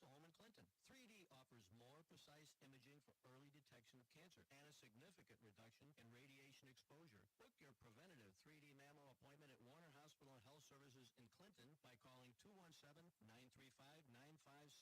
close to home in Clinton. 3D offers more precise imaging for early detection of cancer and a significant reduction in radiation exposure. Book your preventative 3D mammo appointment at Warner Hospital and Health Services in Clinton by calling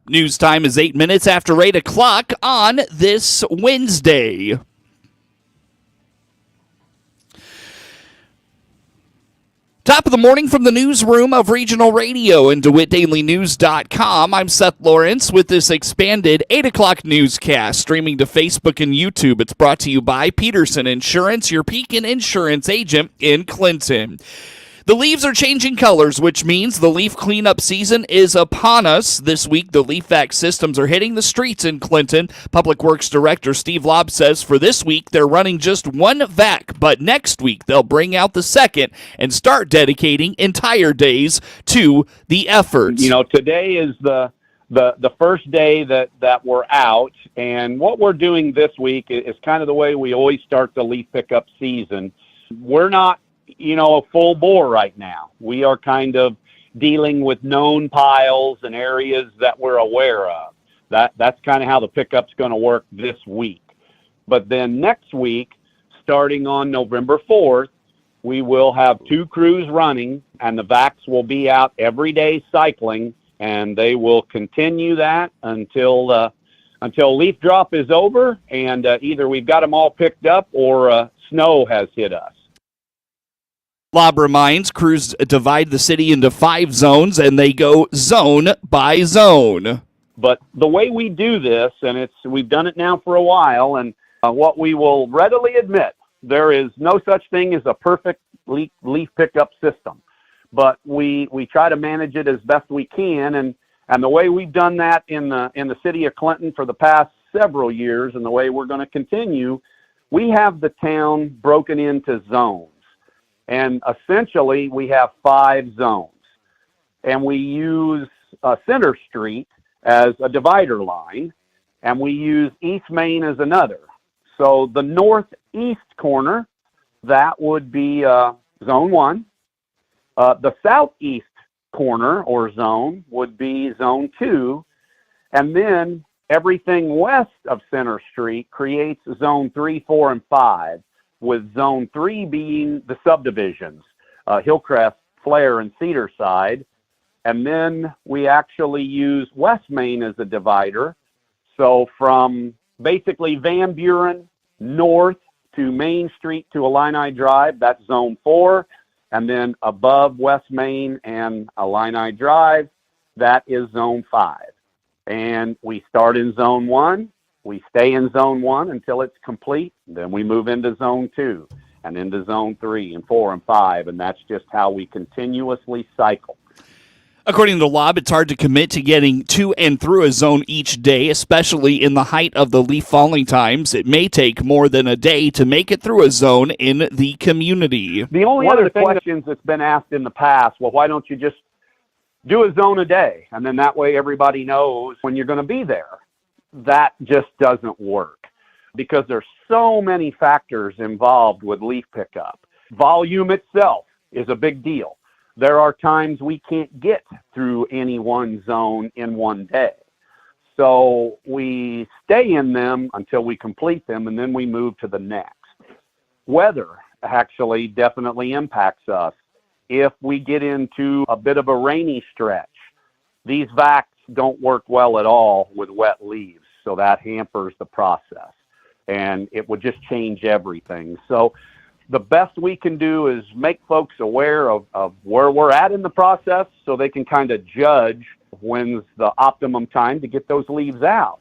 217-935-9571. News time is 8 minutes after 8 o'clock on this Wednesday. Top of the morning from the newsroom of Regional Radio and DeWittDailyNews.com. I'm Seth Lawrence with this expanded 8 o'clock newscast streaming to Facebook and YouTube. It's brought to you by Peterson Insurance, your Pekin Insurance agent in Clinton. The leaves are changing colors, which means the leaf cleanup season is upon us. This week, the leaf vac systems are hitting the streets in Clinton. Public Works Director Steve Lobb says for this week, they're running just one vac, but next week, they'll bring out the second and start dedicating entire days to the effort. You know, today is the first day that we're out, and what we're doing this week is kind of the way we always start the leaf pickup season. We're not a full bore right now. We are kind of dealing with known piles and areas that we're aware of. That's kind of how the pickup's going to work this week. But then next week, starting on November 4th, we will have 2 crews running, and the vacs will be out every day cycling, and they will continue that until leaf drop is over, and either we've got them all picked up or snow has hit us. Lobb reminds crews divide the city into 5 zones, and they go zone by zone. But the way we do this, and we've done it now for a while, and what we will readily admit, there is no such thing as a perfect leaf pickup system. But we try to manage it as best we can, and the way we've done that in the city of Clinton for the past several years, and the way we're going to continue, we have the town broken into zones. And essentially, we have 5 zones. And we use Center Street as a divider line, and we use East Main as another. So the northeast corner, that would be Zone 1. The southeast corner, or zone, would be Zone 2. And then everything west of Center Street creates Zone 3, 4, and 5. With Zone 3 being the subdivisions, Hillcrest, Flair, and Cedarside. And then we actually use West Main as a divider. So from basically Van Buren north to Main Street to Illini Drive, that's Zone 4. And then above West Main and Illini Drive, that is Zone 5. And we start in Zone 1. We stay in Zone 1 until it's complete. Then we move into Zone 2 and into Zone 3 and 4 and 5. And that's just how we continuously cycle. According to Lobb, it's hard to commit to getting to and through a zone each day, especially in the height of the leaf falling times. It may take more than a day to make it through a zone in the community. The only other questions that's been asked in the past, well, why don't you just do a zone a day? And then that way everybody knows when you're going to be there. That just doesn't work because there's so many factors involved with leaf pickup. Volume itself is a big deal. There are times we can't get through any one zone in one day. So we stay in them until we complete them, and then we move to the next. Weather actually definitely impacts us. If we get into a bit of a rainy stretch, these vacs don't work well at all with wet leaves, so that hampers the process, and it would just change everything. So the best we can do is make folks aware of where we're at in the process so they can kind of judge when's the optimum time to get those leaves out.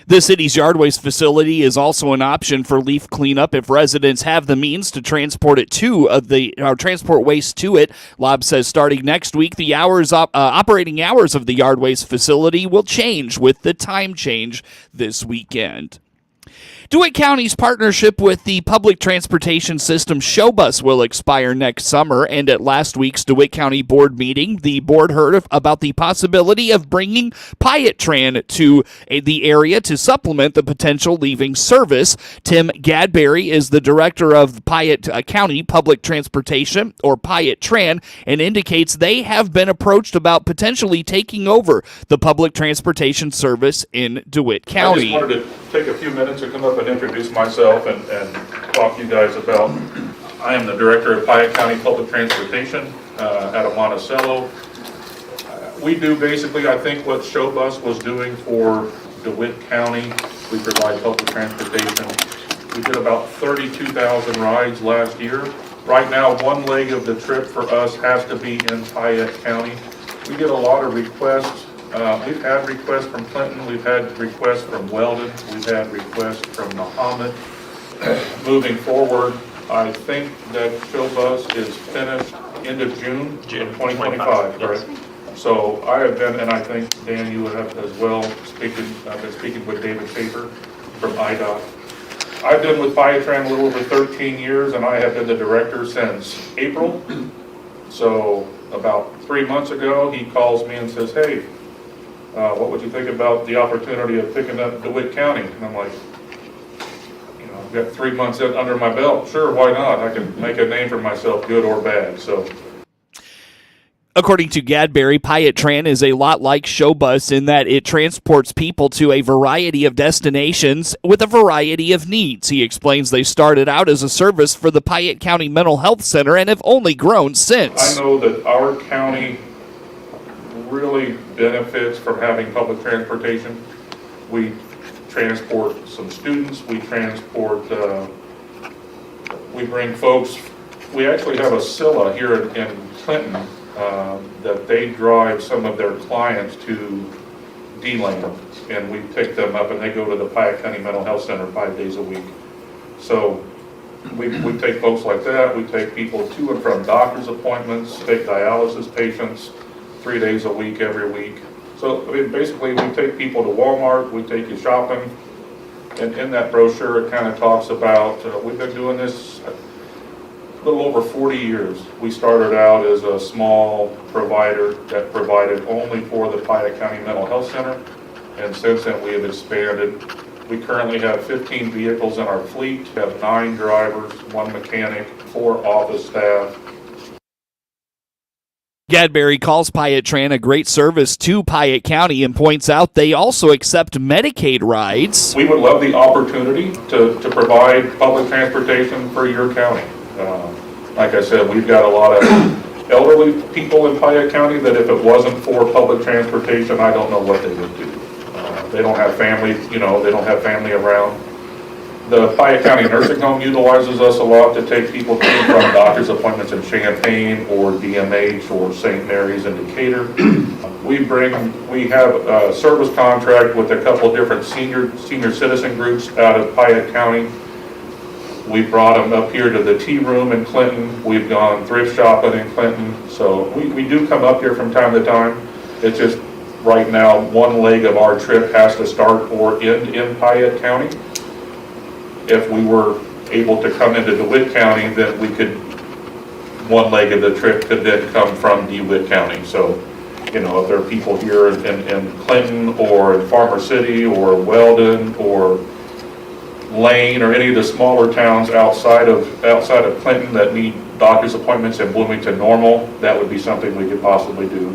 The city's yard waste facility is also an option for leaf cleanup if residents have the means to transport it transport waste to it. Lobb says starting next week, the operating hours of the yard waste facility will change with the time change this weekend. DeWitt County's partnership with the public transportation system ShowBus will expire next summer, and at last week's DeWitt County Board meeting, the board heard about the possibility of bringing Piatt Tran to the area to supplement the potential leaving service. Tim Gadberry is the director of Piatt County Public Transportation, or Piatt Tran, and indicates they have been approached about potentially taking over the public transportation service in DeWitt County. I just wanted to take a few minutes to come up and introduce myself and talk to you guys about. I am the director of Piatt County Public Transportation out of Monticello. We do basically, I think, what ShowBus was doing for DeWitt County. We provide public transportation. We did about 32,000 rides last year. Right now, one leg of the trip for us has to be in Piatt County. We get a lot of requests. We've had requests from Clinton, we've had requests from Weldon, we've had requests from Muhammad. Moving forward, I think that ShowBus is finished end of June of 2025, right? So I have been, and I think Dan, you have as well, I've been speaking with David Schaefer from IDOT. I've been with Piatt Tran a little over 13 years, and I have been the director since April. So about 3 months ago, he calls me and says, hey, what would you think about the opportunity of picking up DeWitt County? And I'm like, I've got 3 months under my belt. Sure, why not? I can make a name for myself, good or bad. So, according to Gadberry, Piatt Tran is a lot like ShowBus in that it transports people to a variety of destinations with a variety of needs. He explains they started out as a service for the Piatt County Mental Health Center and have only grown since. I know that our county really benefits from having public transportation. We transport some students, we bring folks, we actually have a Scylla here in Clinton that they drive some of their clients to D-Lane, and we pick them up and they go to the Piatt County Mental Health Center 5 days a week. So we take folks like that, we take people to and from doctor's appointments, take dialysis patients 3 days a week, every week. So I mean, basically we take people to Walmart, we take you shopping, and in that brochure it kind of talks about, we've been doing this a little over 40 years. We started out as a small provider that provided only for the Piatt County Mental Health Center, and since then we have expanded. We currently have 15 vehicles in our fleet, have 9 drivers, 1 mechanic, 4 office staff. Gadberry calls Piatt Tran a great service to Piatt County and points out they also accept Medicaid rides. We would love the opportunity to provide public transportation for your county. Like I said, we've got a lot of elderly people in Piatt County that if it wasn't for public transportation, I don't know what they would do. They don't have family, they don't have family around. The Piatt County Nursing Home utilizes us a lot to take people to and from doctor's appointments in Champaign or DMH or St. Mary's in Decatur. We have a service contract with a couple of different senior citizen groups out of Piatt County. We brought them up here to the tea room in Clinton. We've gone thrift shopping in Clinton. So we do come up here from time to time. It's just right now one leg of our trip has to start or end in Piatt County. If we were able to come into DeWitt County, then one leg of the trip could then come from DeWitt County. So, if there are people here in Clinton or in Farmer City or Weldon or Lane or any of the smaller towns outside of Clinton that need doctor's appointments in Bloomington Normal, that would be something we could possibly do.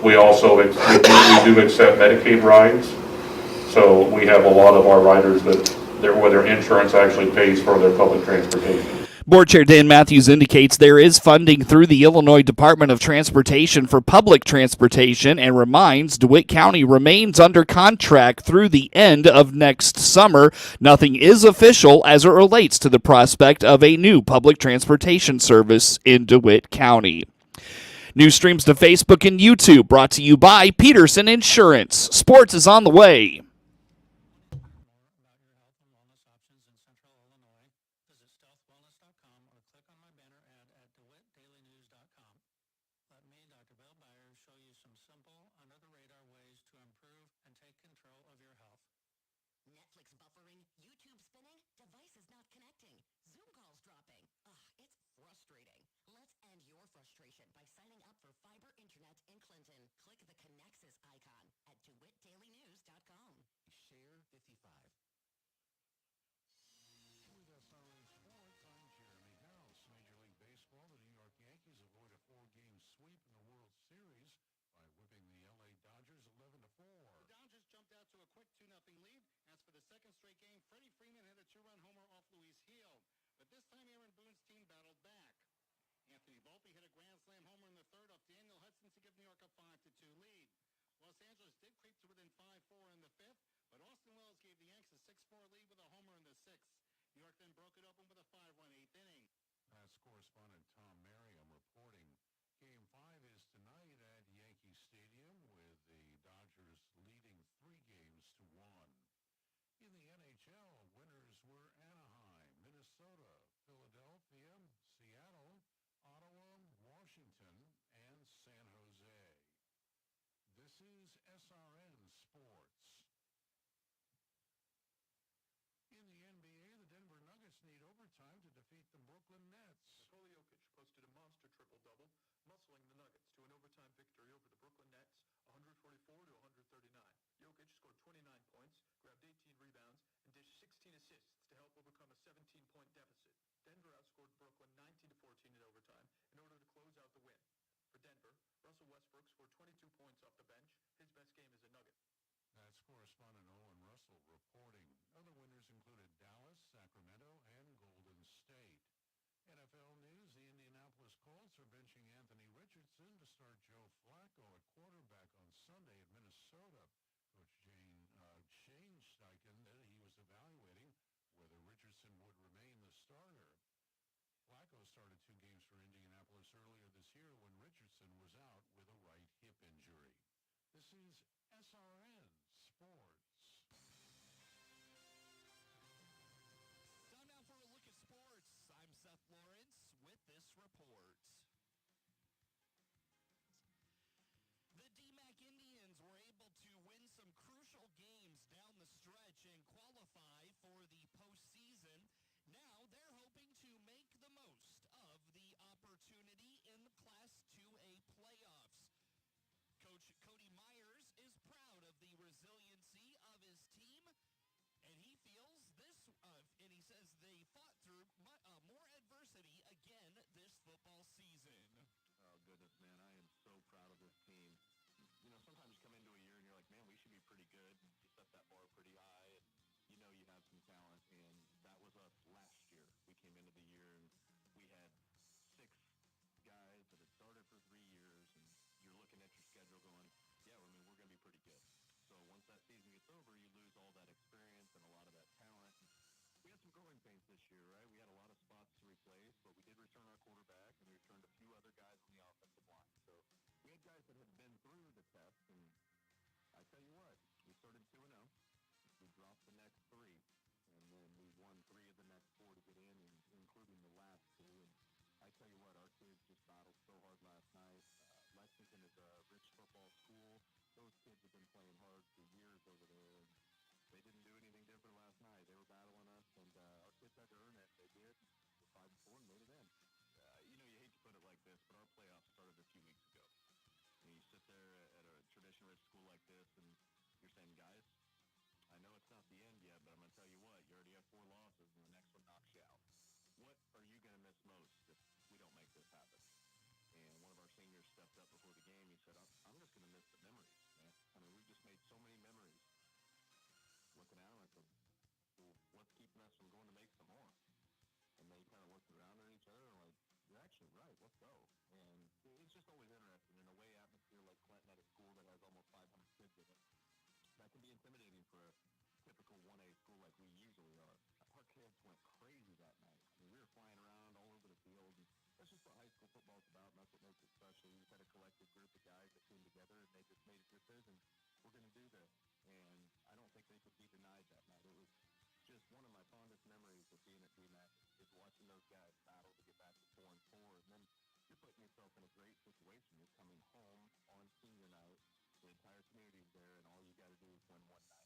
We also we do accept Medicaid rides. So we have a lot of our riders where their insurance actually pays for their public transportation. Board Chair Dan Matthews indicates there is funding through the Illinois Department of Transportation for public transportation and reminds DeWitt County remains under contract through the end of next summer. Nothing is official as it relates to the prospect of a new public transportation service in DeWitt County. News streams to Facebook and YouTube brought to you by Peterson Insurance. Sports is on the way. Show you some simple, under-the-radar ways to improve and take control of your health. Netflix Netflix buffering, YouTube spinning, devices not connecting, Zoom calls dropping. It's frustrating. Let's end your frustration by signing up for fiber internet in Clinton. Click the Connexus icon at DeWittDailyNews.com. Share 55. With SRN Sports, I'm Jeremy House. Major League Baseball, the New York Yankees avoid a 4-game sweep in the World Series by whipping the LA Dodgers 11-4. The Dodgers jumped out to a quick 2-0 lead. As for the second straight game, Freddie Freeman hit a 2-run homer off Luis Gil. But this time, Aaron Boone's team battled back. Anthony Volpe hit a grand slam homer in the third off Daniel Hudson to give New York a 5-2 lead. Los Angeles did creep to within 5-4 in the fifth, but Austin Wells gave the Yanks a 6-4 lead with a homer in the sixth. New York then broke it open with a 5-run eighth inning. That's correspondent Tom Merriam reporting. Game 5 is tonight at Yankee Stadium with the Dodgers leading 3-1. In the NHL, winners were Anaheim, Minnesota, Philadelphia, Seattle, Ottawa, Washington, and San Jose. This is SRN Sports. In the NBA, the Denver Nuggets need overtime to defeat the Brooklyn Nets. Nikola Jokic posted a monster triple-double, muscling the Nuggets to an overtime victory over the Brooklyn Nets, 144-139. Jokic scored 29 points, grabbed 18 rebounds, and dished 16 assists to help overcome a 17-point deficit. Denver outscored Brooklyn 19-14 in overtime in order to close out the win. For Denver, Russell Westbrook scored 22 points off the bench, his best game as a Nugget. That's correspondent Owen Russell reporting. Other winners included Dallas, Sacramento, and Golden State. NFL news, the Indianapolis Colts are benching Anthony Richardson to start Joe Flacco at quarterback on Sunday at Minnesota. Coach Shane Steichen said he was evaluating whether Richardson would remain the starter. Flacco started 2 games for Indianapolis earlier this year when Richardson was out with a right hip injury. This is SRN Sports. Time now for a look at sports. I'm Seth Lawrence with this report. The Dee-Mack Indians were able to win some crucial games down the stretch and qualify for the postseason. Now they're hoping to make the most of the opportunity in the Class 2A playoffs. Coach Cody Myers is proud of the resiliency of his team, and he feels this, and he says they fought through more adversity again this football season. Oh, goodness, man, I am so proud of this team. You know, sometimes you come into a year and you're like, man, we should be pretty good. You set that bar pretty high, and you know you have some talent, and that was us last year. We came into the year, and we had 6 guys that had started for 3 years, and you're looking at your schedule going, yeah, I mean, we're going to be pretty good. So once that season gets over, you lose all that experience and a lot of that talent. We had some growing pains this year, right? We had a lot of spots to replace, but we did return our quarterback, and we returned a few other guys on the offensive line. So we had guys that had been through the test, and I tell you what, we started 2-0. We dropped the next 3, and then we won 3 of the next 4 to get in, including the last 2. And I tell you what, our kids just battled so hard last night. Lexington is a rich football school. Those kids have been playing hard for years over there, and they didn't do anything different last night. They were battling us, and our kids had to earn it. They did. We're 5-4 and made it in. You know, you hate to put it like this, but our playoffs started a few weeks ago. And you sit there at a tradition-rich school like this, and you're saying, guys, I know it's not the end yet, but I'm going to tell you what, you already have 4 losses, and the next one knocks you out. What are you going to miss most if we don't make this happen? And one of our seniors stepped up before the game. He said, I'm just going to miss the memories, man. I mean, we've just made so many memories. Looking at him, I said, well, what's keeping us from going to make some more? And they kind of looked around at each other and like, you're actually right, let's go. And it's just always interesting. In a way, atmosphere like Clinton at a school that has almost 500 kids in it, that can be intimidating for a typical 1A school like we usually are. Our kids went crazy that night. I mean, we were flying around all over the field. And that's just what high school football is about, and that's what makes it special. We just had a collective group of guys that came together, and they just made a decision. We're going to do this. And I don't think they could be denied that night. It was just one of my fondest memories of being at Dee-Mack is watching those guys battle to get back to 4-4. And then you're putting yourself in a great situation. You're coming home on senior night. The entire community's there, and all you got to do is win one night.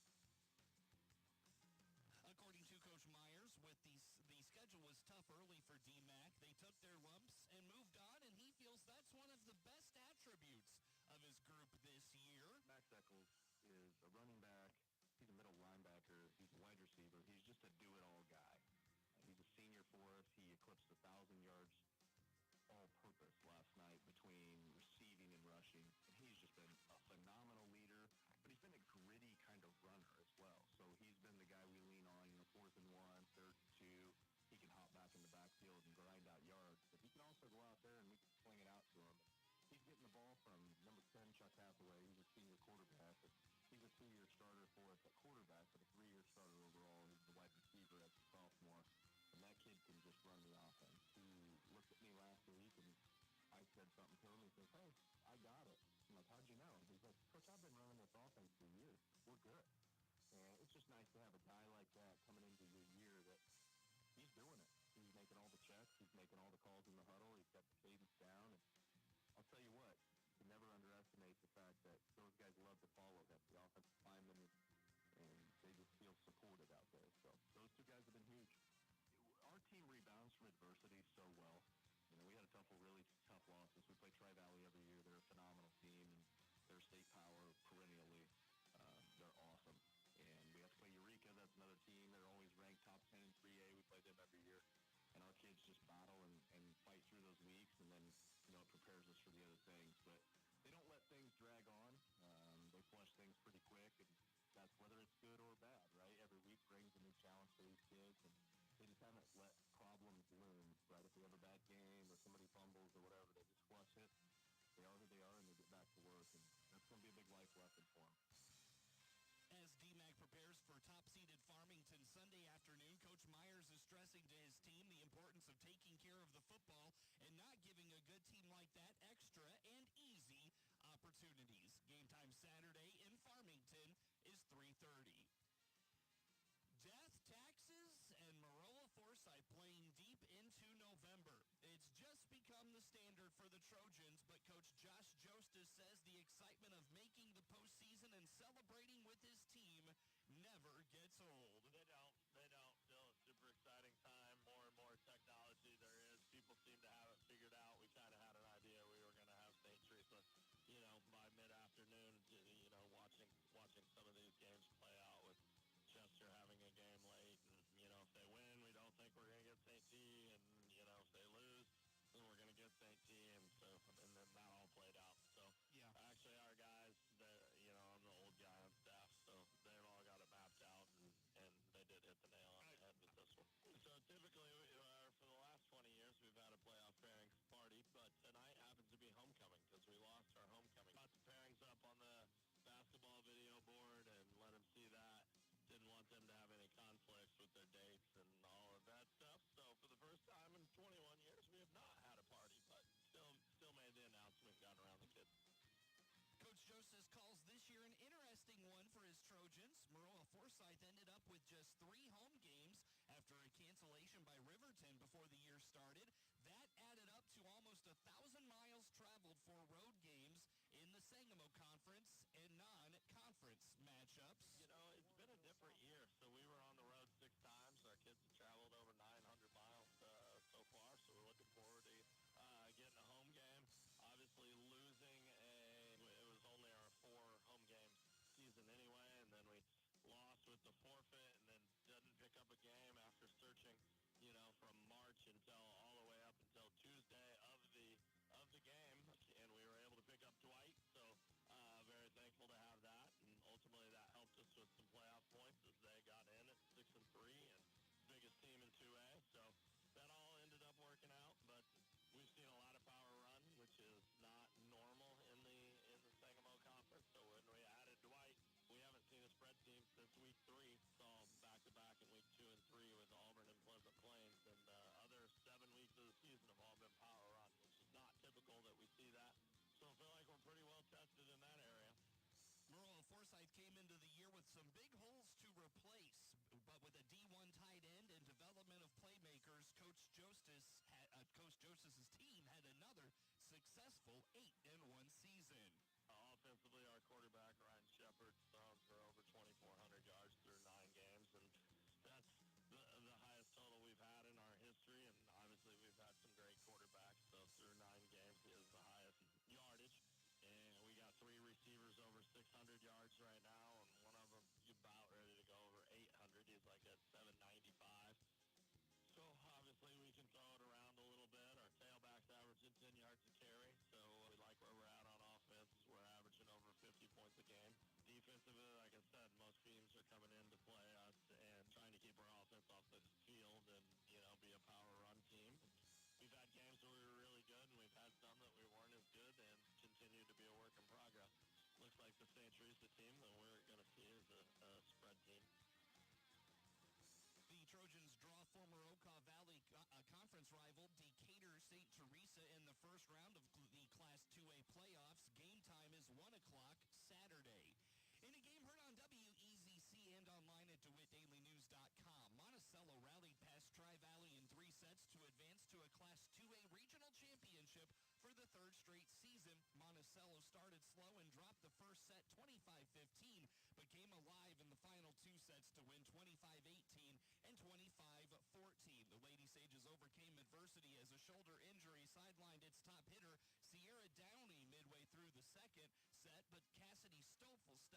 but the schedule was tough early for Dee-Mack. They took their lumps and moved on, and he feels that's one of the best attributes of his group this year. Max Eccles is a running back. He's a middle linebacker. He's a wide receiver. He's just a do-it-all guy. He's a senior for us. He eclipsed 1,000 yards all-purpose last night between receiving and rushing. And he's just been a phenomenal leader, but he's been a gritty kind of runner as well. So he's been the guy we lean on, 4th and 1, 3rd and 2. He can hop back in the backfield and grab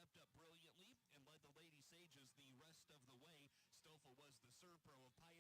stepped up brilliantly and led the Lady Sages the rest of the way. Stoffel was the serve pro of Piatt.